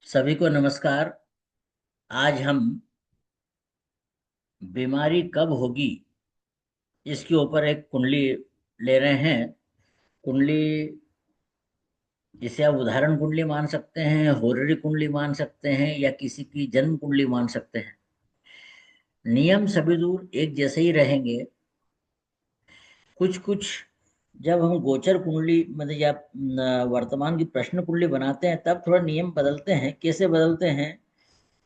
सभी को नमस्कार। आज हम बीमारी कब होगी इसके ऊपर एक कुंडली ले रहे हैं। कुंडली जिसे आप उदाहरण कुंडली मान सकते हैं, होररी कुंडली मान सकते हैं, या किसी की जन्म कुंडली मान सकते हैं। नियम सभी दूर एक जैसे ही रहेंगे। कुछ कुछ जब हम गोचर कुंडली मतलब या वर्तमान की प्रश्न कुंडली बनाते हैं तब थोड़ा नियम बदलते हैं। कैसे बदलते हैं?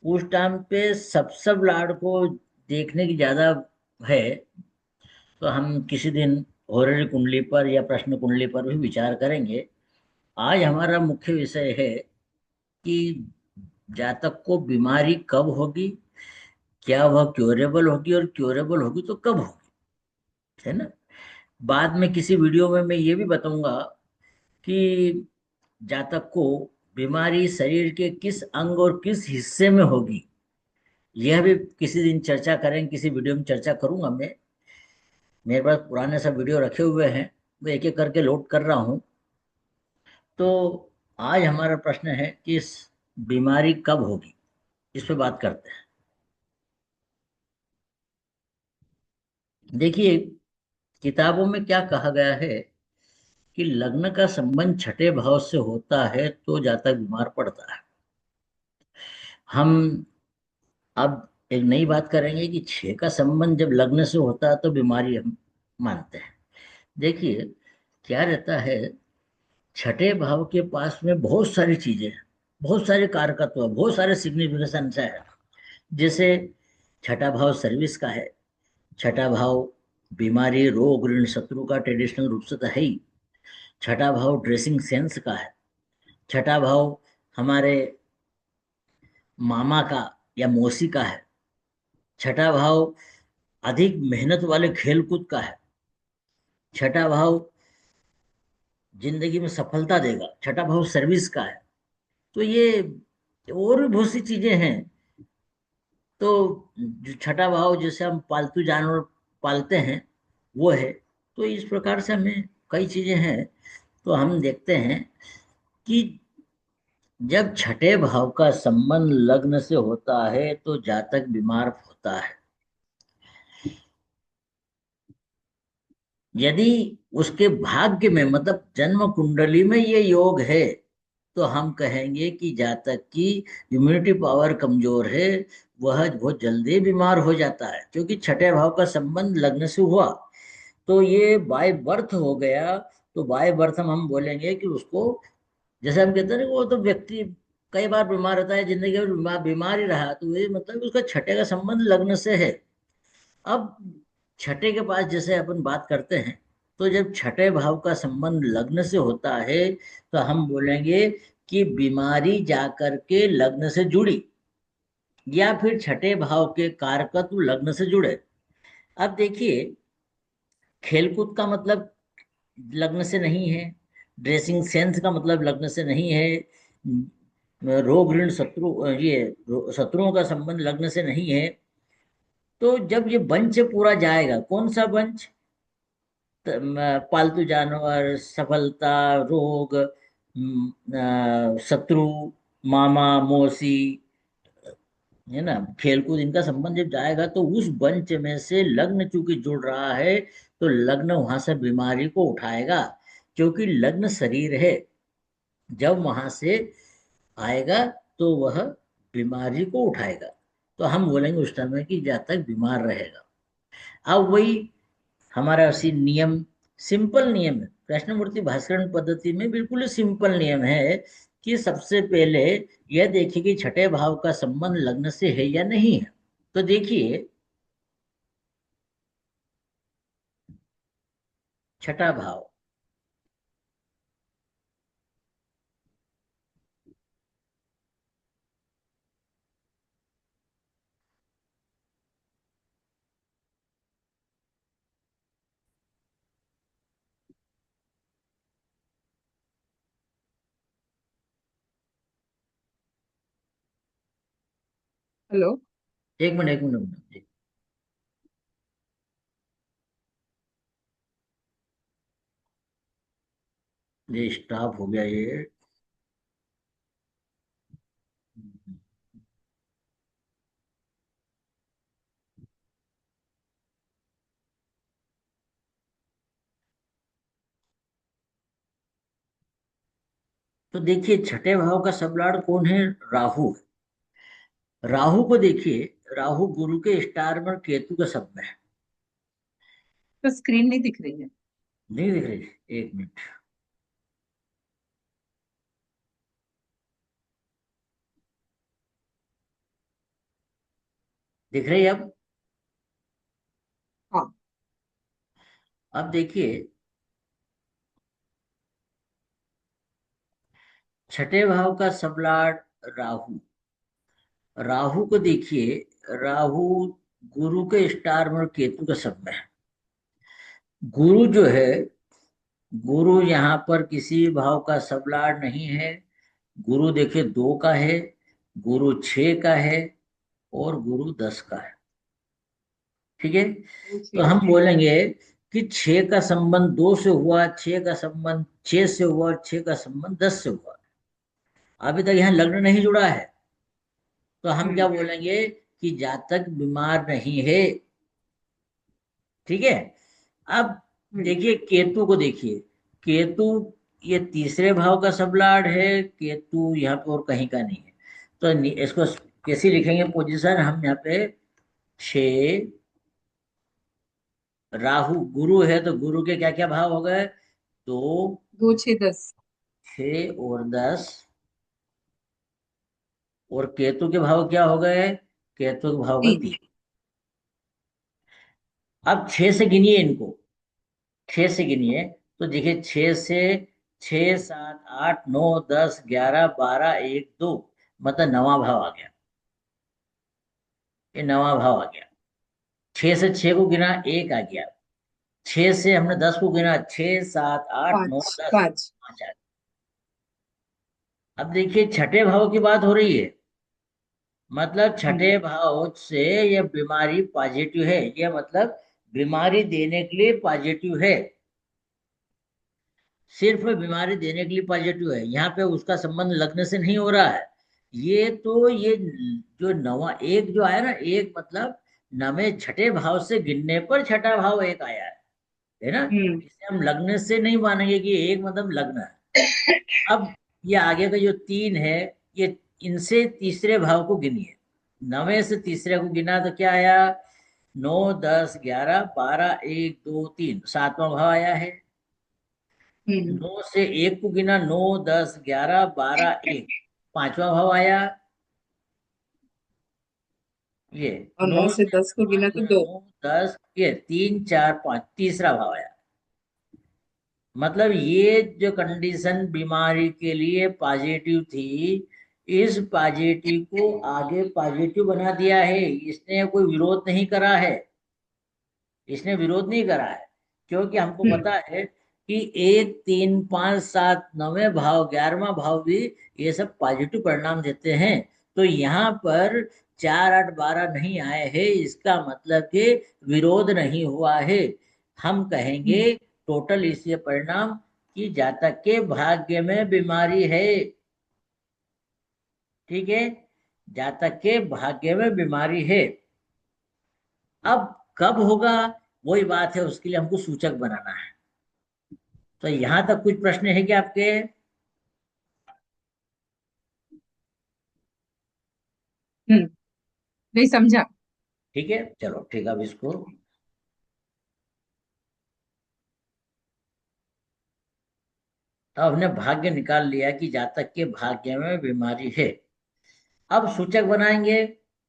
उस टाइम पे सब लाड को देखने की ज्यादा है, तो हम किसी दिन हॉरर कुंडली पर या प्रश्न कुंडली पर भी विचार करेंगे। आज हमारा मुख्य विषय है कि जातक को बीमारी कब होगी, क्या वह क्योरेबल होगी, और क्योरेबल होगी तो कब होगी, है ना। बाद में किसी वीडियो में मैं ये भी बताऊंगा कि जातक को बीमारी शरीर के किस अंग और किस हिस्से में होगी। यह भी किसी दिन चर्चा करेंगे, किसी वीडियो में चर्चा करूंगा मैं। मेरे पास पुराने सब वीडियो रखे हुए हैं, मैं एक एक करके लोड कर रहा हूँ। तो आज हमारा प्रश्न है कि इस बीमारी कब होगी, इस पे बात करते हैं। देखिए, किताबों में क्या कहा गया है कि लग्न का संबंध छठे भाव से होता है तो जातक बीमार पड़ता है। हम अब एक नई बात करेंगे कि छह का संबंध जब लग्न से होता है तो बीमारी हम मानते हैं। देखिए, क्या रहता है, छठे भाव के पास में बहुत सारी चीजें हैं, बहुत सारे कारकत्व, बहुत सारे सिग्निफिकेशंस है। जैसे छठा भाव सर्विस का है, छठा भाव बीमारी रोग ऋण शत्रु का ट्रेडिशनल रूप से तो है ही। छठा भाव ड्रेसिंग सेंस का है। छठा भाव हमारे मामा का या मौसी का है। छठा भाव अधिक मेहनत वाले खेल कूद का है। छठा भाव जिंदगी में सफलता देगा। छठा भाव सर्विस का है। तो ये और भी बहुत सी चीजें हैं। तो जो छठा भाव जैसे हम पालतू जानवर पालते हैं वो है। तो इस प्रकार से हमें कई चीजें हैं। तो हम देखते हैं कि जब छठे भाव का संबंध लग्न से होता है तो जातक बीमार होता है। यदि उसके भाग्य में मतलब जन्म कुंडली में ये योग है तो हम कहेंगे कि जातक की इम्यूनिटी पावर कमजोर है, वह बहुत जल्दी बीमार हो जाता है, क्योंकि छठे भाव का संबंध लग्न से हुआ। तो ये बाय बर्थ हो गया। तो बाय बर्थ हम बोलेंगे कि उसको, जैसे हम कहते हैं ना, वो तो व्यक्ति कई बार बीमार रहता है, जिंदगी में बीमार बीमार ही रहा, तो ये मतलब उसका छठे का संबंध लग्न से है। अब छठे के पास जैसे अपन बात करते हैं, तो जब छठे भाव का संबंध लग्न से होता है तो हम बोलेंगे कि बीमारी जाकर के लग्न से जुड़ी, या फिर छठे भाव के कारकत्व लग्न से जुड़े। अब देखिए, खेलकूद का मतलब लग्न से नहीं है। ड्रेसिंग सेंस का मतलब लग्न से नहीं है। रोग ऋण शत्रु, ये शत्रुओं का संबंध लग्न से नहीं है। तो जब ये वंश पूरा जाएगा, कौन सा वंश? पालतू जानवर, सफलता, रोग, शत्रु, मामा, मौसी, है ना, खेलकूद, इनका संबंध जब जाएगा तो उस वंश में से लग्न चूंकि जुड़ रहा है तो लग्न वहां से बीमारी को उठाएगा, क्योंकि लग्न शरीर है। जब वहां से आएगा तो वह बीमारी को उठाएगा। तो हम बोलेंगे उस समय कि जातक बीमार रहेगा। अब वही हमारा उसी नियम, सिंपल नियम है, कृष्णमूर्ति भास्करण पद्धति में बिल्कुल ही सिंपल नियम है कि सबसे पहले यह देखिए कि छठे भाव का संबंध लग्न से है या नहीं है। तो देखिए, छठा भाव, हेलो। एक मिनट एक मिनट एक मिनट। ये स्टॉप हो गया ये। तो देखिए छठे भाव का सबलॉर्ड कौन है? राहु। राहु को देखिए, राहु गुरु के स्टार में और केतु के सब में है। तो स्क्रीन नहीं दिख रही है। नहीं दिख रही? एक मिनट। दिख रही है अब? हाँ। अब देखिए छठे भाव का सबलॉर्ड राहु। राहु को देखिए, राहु गुरु के स्टार में और केतु के सब में है। गुरु जो है, गुरु यहाँ पर किसी भाव का सबलॉर्ड नहीं है। गुरु देखिए 2 का है, गुरु 6 का है, और गुरु 10 का है। ठीक है। वो तो छह। हम बोलेंगे कि 6 का संबंध 2 से हुआ, 6 का संबंध 6 से हुआ, और 6 का संबंध 10 से हुआ। अभी तक यहाँ लग्न नहीं जुड़ा है। तो हम क्या हम्म। बोलेंगे कि जातक बीमार नहीं है। ठीक है। अब हम्म। देखिए केतु को देखिए। केतु ये तीसरे भाव का सबलॉर्ड है। केतु यहाँ पे और कहीं का नहीं है। तो इसको कैसे लिखेंगे पोजीशन? हम यहाँ पे 6, राहु गुरु है तो गुरु के क्या क्या भाव हो गए? 2, 2 6 10। 6 और 10। और केतु के भाव क्या हो गए? केतु के भाव गए 3। 3। अब 6 से गिनिए इनको। 6 से गिनिए तो देखिए 6 से 6 7 8 9 10 11 12 1 2, मतलब नवा भाव आ गया। ये नवा भाव आ गया। 6 से 6 को गिना, 1 आ गया। 6 से हमने 10 को गिना, 6 7 8 9 5 10, 5। 5 आ गया। अब देखिए छठे भाव की बात हो रही है। मतलब हम्म। छठे भाव से ये बीमारी पॉजिटिव है, ये मतलब बीमारी देने के लिए पॉजिटिव है। सिर्फ बीमारी देने के लिए पॉजिटिव है। यहाँ पे उसका संबंध लगने से नहीं हो रहा है। ये जो नवा एक जो आया ना, एक मतलब नवे छठे भाव से गिनने पर छठा भाव एक आया है ना? हम्म। इसे हम लगने से नहीं मानेंगे कि एक मतलब लग्न है। अब ये आगे का जो 3 है, ये इनसे तीसरे भाव को गिनिए। नवे से तीसरे को गिना तो क्या आया? 9 10 11 12 1 2 3, सातवां भाव आया है। हम्म। 9 से 1 को गिना, 9 10 11 12 1, पांचवा भाव आया ये। और 9 9 से से 10 को गिना 5 तो गुना 2। 9 10, ये 3 4 5, तीसरा भाव आया। मतलब ये जो कंडीशन बीमारी के लिए पॉजिटिव थी, इस पॉजिटिव को आगे पॉजिटिव बना दिया है। इसने कोई विरोध नहीं करा है। इसने विरोध नहीं करा है, क्योंकि हमको हम्म। पता है कि 1 3 5 7 9वें भाव 11वां भाव भी ये सब पॉजिटिव परिणाम देते हैं। तो यहाँ पर 4 8 12 नहीं आए हैं, इसका मतलब कि विरोध नहीं हुआ है। हम कहेंगे हम्म। टोटल इससे परिणाम कि जातक के भाग्य में बीमारी है। ठीक है। जातक के भाग्य में बीमारी है। अब कब होगा, वही बात है, उसके लिए हमको सूचक बनाना है। तो यहां तक कुछ प्रश्न है क्या आपके? हम्म। नहीं समझा। ठीक है, चलो ठीक है। अब इसको, तो हमने भाग्य निकाल लिया कि जातक के भाग्य में बीमारी है। अब सूचक बनाएंगे।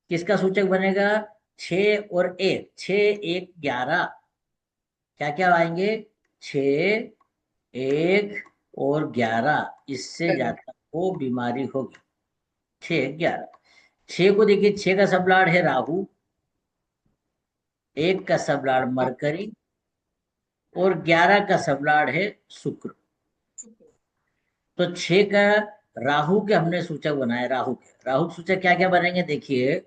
किसका सूचक बनेगा? 6 और 1, 6 1 11। क्या क्या आएंगे? 6 1 और 11, इससे चलो। जातक को बीमारी होगी। 6 11। 6 को देखिए, 6 का सबलॉर्ड है राहु, 1 का सबलॉर्ड हाँ। मरकरी, और 11 का सबलॉर्ड है शुक्र। तो 6 का राहु के हमने सूचक बनाए। राहु के सूचक क्या क्या बनेंगे देखिए।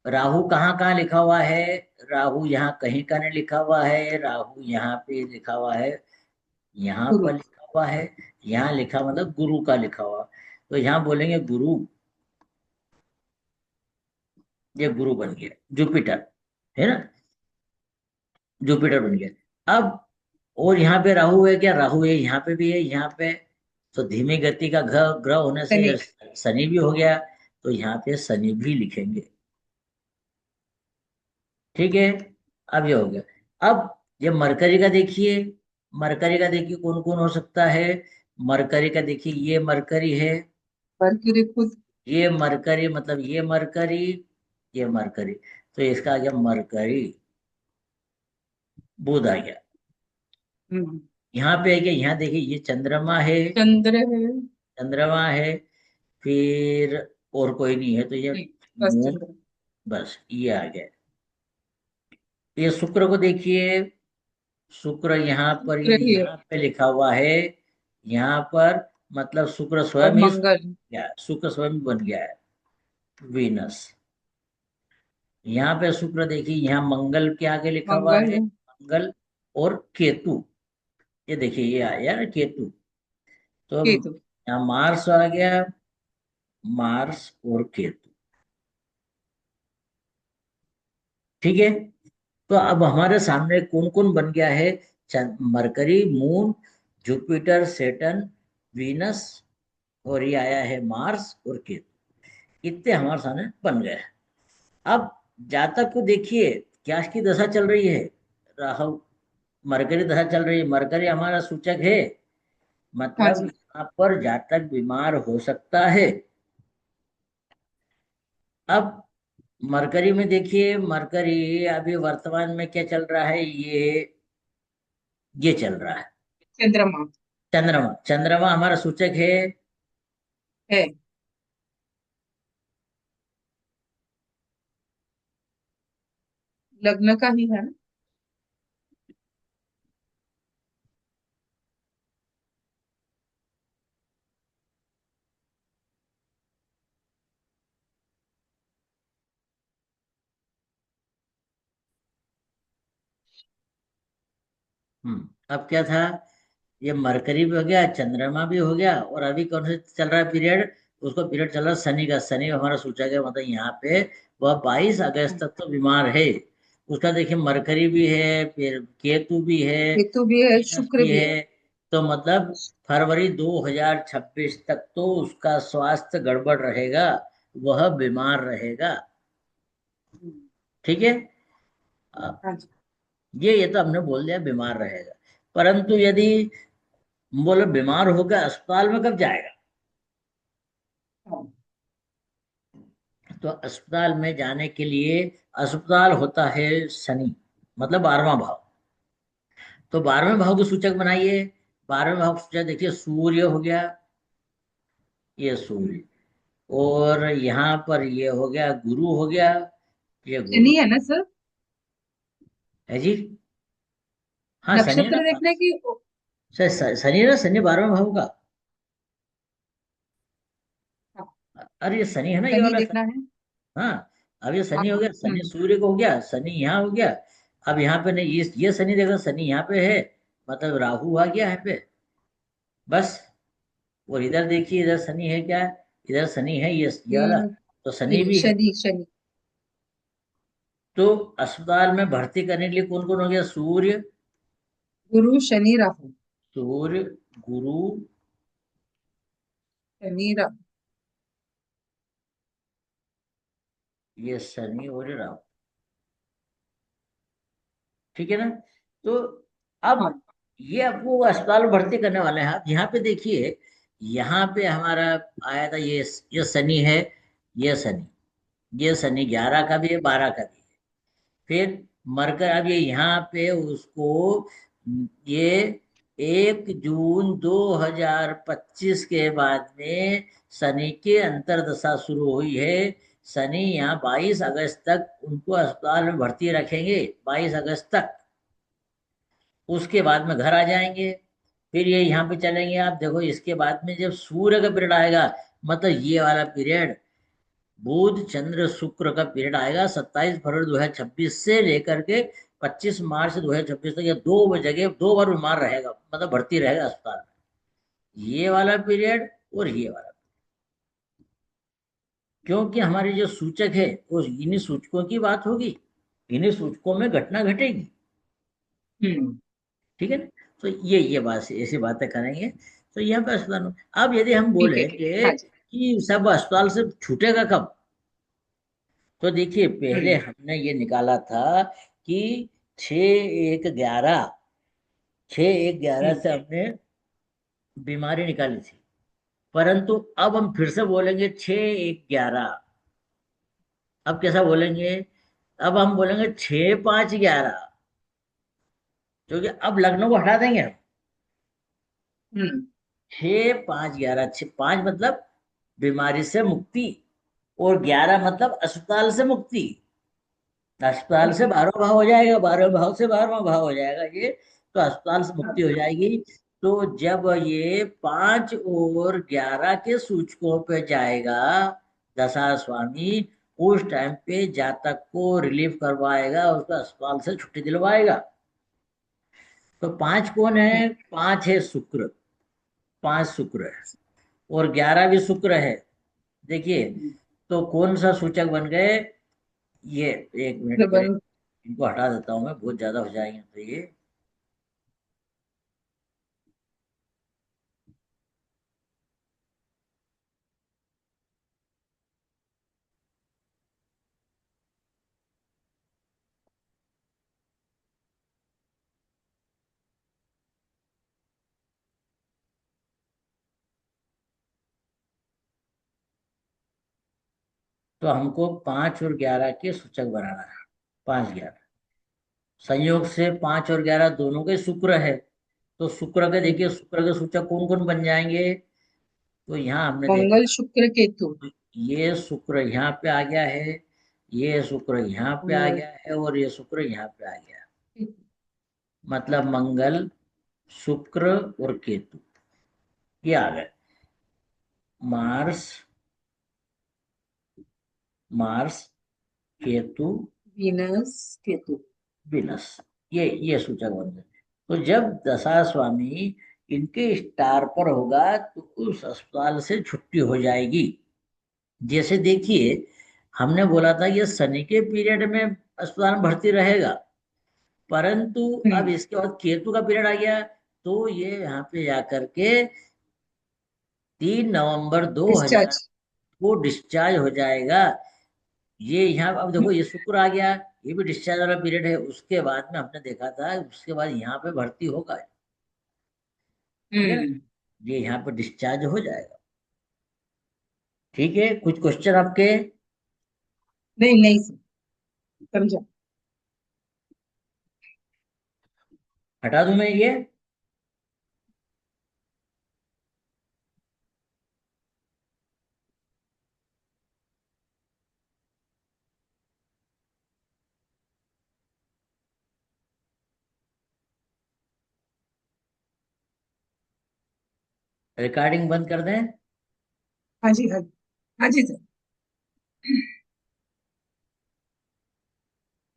राहु कहाँ कहाँ लिखा हुआ है? राहु यहाँ कहीं का नहीं लिखा हुआ है। राहु यहाँ पे लिखा हुआ है, यहाँ गुरु। पर लिखा हुआ है, यहाँ लिखा मतलब गुरु का लिखा हुआ। तो यहाँ बोलेंगे गुरु। ये गुरु बन गया, जुपिटर, है ना, जुपिटर बन गया। अब और यहाँ पे राहु है क्या, राहु है, यहाँ पे भी है, यहाँ पे। तो धीमी गति का ग्रह ग्रह होने से शनि। शनि भी हो गया, तो यहाँ पे शनि भी लिखेंगे। ठीक है, अब ये हो गया। अब ये मरकरी का देखिए, मरकरी का देखिए कौन कौन हो सकता है। मरकरी का देखिए, ये मरकरी है, मरकरी खुद। ये मरकरी, मतलब ये मरकरी, ये मरकरी, तो इसका आ गया मरकरी, बुध आ गया। हम्म। यहाँ पे है क्या, यहाँ देखिए ये चंद्रमा है, चंद्र है। चंद्रमा है, फिर और कोई नहीं है, तो ये नहीं, बस मून, चंद्र। बस ये आ गया। ये शुक्र को देखिए, शुक्र यहाँ पर, शुक्र ये ही है। यहाँ पे लिखा हुआ है, यहाँ पर, मतलब शुक्र और स्वयं ही मंगल। गया, शुक्र स्वयं बन गया है वीनस। यहाँ पे शुक्र देखिए, यहाँ मंगल के आगे लिखा हुआ मंगल है, है। मंगल और केतु, ये देखिए ये आया ना केतु। तो केतु। यहाँ मार्स आ गया, मार्स और केतु। ठीक है, तो अब हमारे सामने कौन कौन बन गया है, मरकरी, मून, जुपिटर, सेटन, वीनस, और ये आया है मार्स और केतु। इतने हमारे सामने बन गए हैं। अब जातक को देखिए, क्या की दशा चल रही है, राहु, मरकरी दशा चल रही है, मरकरी हमारा सूचक है, हाँ मतलब जी। यहाँ पर जातक बीमार हो सकता है। अब मरकरी में देखिए, मरकरी अभी वर्तमान में क्या चल रहा है, ये चल रहा है चंद्रमा चंद्रमा, चंद्रमा हमारा सूचक है, है। लग्न का ही है ना। अब क्या था, ये मरकरी भी हो गया, चंद्रमा भी हो गया, और अभी कौन सा चल रहा है पीरियड, उसको पीरियड चल रहा है शनि का, शनि हमारा सूचक है, मतलब यहाँ पे वह 22 अगस्त तक तो बीमार है। उसका देखिए मरकरी भी है, फिर केतु भी है, केतु भी है, वीनस शुक्र भी भी है। है, तो मतलब फरवरी 2026 तक तो उसका स्वास्थ्य गड़बड़ रहेगा, वह बीमार रहेगा। हम्म। ठीक है, अ, हाँ जी। ये तो हमने बोल दिया बीमार रहेगा, परंतु यदि बोले बीमार होकर अस्पताल में कब जाएगा, हाँ। तो अस्पताल में जाने के लिए, अस्पताल होता है शनि, मतलब 12वां भाव। तो 12वें भाव को सूचक बनाइए, 12वें भाव को सूचक देखिए, सूर्य हो गया, ये हम्म। सूर्य, और यहाँ पर ये हो गया गुरु हो गया, ये गुरु शनि है ना सर। है जी। हाँ शनि है नक्षत्र ना, देखने की। शनि है ना, शनि 12वें भाव का। हाँ, अरे ये शनि है ना, ये शनि वाला देखना शनि। है। हाँ, अब ये हाँ शनि हो हाँ। गया, शनि सूर्य को हो गया, शनि यहाँ हो गया। अब यहाँ पे नहीं, ये शनि देखो, शनि यहाँ पे है, मतलब राहु आ गया यहाँ पे, बस। और इधर देखिए, इधर शनि है क्या, इधर शनि है, ये वाला, ये तो शनि ये भी है। शनि शनि। तो अस्पताल में भर्ती करने के लिए कौन कौन हो गया, सूर्य, गुरु शनि राहु। सूर्य, गुरु, शनि राहु। ये शनि और ये राहु। ठीक है ना, तो अब हाँ। ये आपको अस्पताल में भर्ती करने वाले हैं। आप यहाँ पे देखिए, यहाँ पे हमारा आया था, ये शनि है, ये शनि, ये शनि 11 का भी है, 12 का भी है। फिर मरकर, अब ये यहाँ पे उसको, ये 1 जून 2025 के बाद में शनि के अंतर्दशा शुरू हुई है। शनि यहाँ 22 अगस्त तक उनको अस्पताल में भर्ती रखेंगे, 22 अगस्त तक। उसके बाद में घर आ जाएंगे, फिर ये यहाँ पे चलेंगे। आप देखो, इसके बाद में जब सूर्य का पीरियड आएगा, मतलब ये वाला पीरियड, बुध चंद्र शुक्र का पीरियड आएगा, 27 फरवरी 2026 से लेकर के 25 मार्च 2026 तक, ये दो जगह 2 बार बीमार रहेगा, मतलब भर्ती रहेगा अस्पताल में, ये वाला पीरियड और ये वाला। क्योंकि हमारे जो सूचक है वो इन्हीं सूचकों की बात होगी, इन्हीं सूचकों में घटना घटेगी। हम्म। ठीक है ना। तो ये बात ऐसी बातें करेंगे। तो यहाँ पे अस्पताल, अब यदि हम ठीक है, ठीक है। बोलेंगे हाँ जी। कि सब अस्पताल से छूटेगा कब, तो देखिए पहले हम्म। हमने ये निकाला था कि 6 1 11, 6 1 11 हम्म। से हमने बीमारी निकाली थी। परंतु अब हम फिर से बोलेंगे 6 1 11। अब कैसा बोलेंगे, अब हम बोलेंगे 6 5 11, क्योंकि अब लखनऊ को हटा देंगे हम। हम्म। 6 5 11, 5 मतलब बीमारी से मुक्ति, और 11 मतलब अस्पताल से मुक्ति। अस्पताल से ओके। 12वां भाव हो जाएगा, 12वें भाव से 12वां भाव हो जाएगा ये। तो अस्पताल से हाँ। मुक्ति हो जाएगी। तो जब ये 5 और 11 के सूचकों पे जाएगा दशा स्वामी, उस टाइम पे जातक को रिलीफ करवाएगा, उसको अस्पताल से छुट्टी दिलवाएगा। तो 5 कौन है, 5 है शुक्र, 5 शुक्र है, और 11 भी शुक्र है। देखिए, हम्म। तो कौन सा सूचक बन गए ये, 1 मिनट के लिए प्रबंध। इनको हटा देता हूं मैं, बहुत ज्यादा हो जाएंगे तो ये। तो हमको 5 और 11 के सूचक बनाना है। 5 11 संयोग से 5 और 11 दोनों के शुक्र है। तो शुक्र के देखिए, हम्म। शुक्र के सूचक कौन कौन बन जाएंगे। तो यहाँ हमने मंगल, देखा, शुक्र, केतु। ये शुक्र यहाँ पे आ गया है, ये शुक्र यहाँ पे आ मंगल, गया है, और ये शुक्र यहाँ पे आ गया है। केतु। मतलब मंगल, शुक्र और केतु ये आ गए। Mars, Mars, Ketu, Venus, Ketu. Venus, ये सूचक बन गए। तो जब दशा स्वामी इनके स्टार पर होगा तो उस अस्पताल से छुट्टी हो जाएगी। जैसे देखिए, हमने बोला था ये शनि के पीरियड में अस्पताल में भर्ती रहेगा, परंतु अब हम्म। इसके बाद केतु का पीरियड आ गया, तो ये यहाँ पे जाकर के 3 नवंबर 2000 डिस्चार्ज। को डिस्चार्ज हो जाएगा। ये यहाँ अब देखो, ये शुक्र आ गया, ये भी डिस्चार्ज वाला पीरियड है। उसके बाद में हमने देखा था, उसके बाद यहाँ पे भर्ती होगा। ठीक है ना, हम्म। ये यहाँ पे डिस्चार्ज हो जाएगा। ठीक है, कुछ क्वेश्चन आपके। नहीं, नहीं समझा। हटा दूं मैं ये। रिकॉर्डिंग बंद कर दें। हाँ जी, हाँ जी। हाँ जी सर।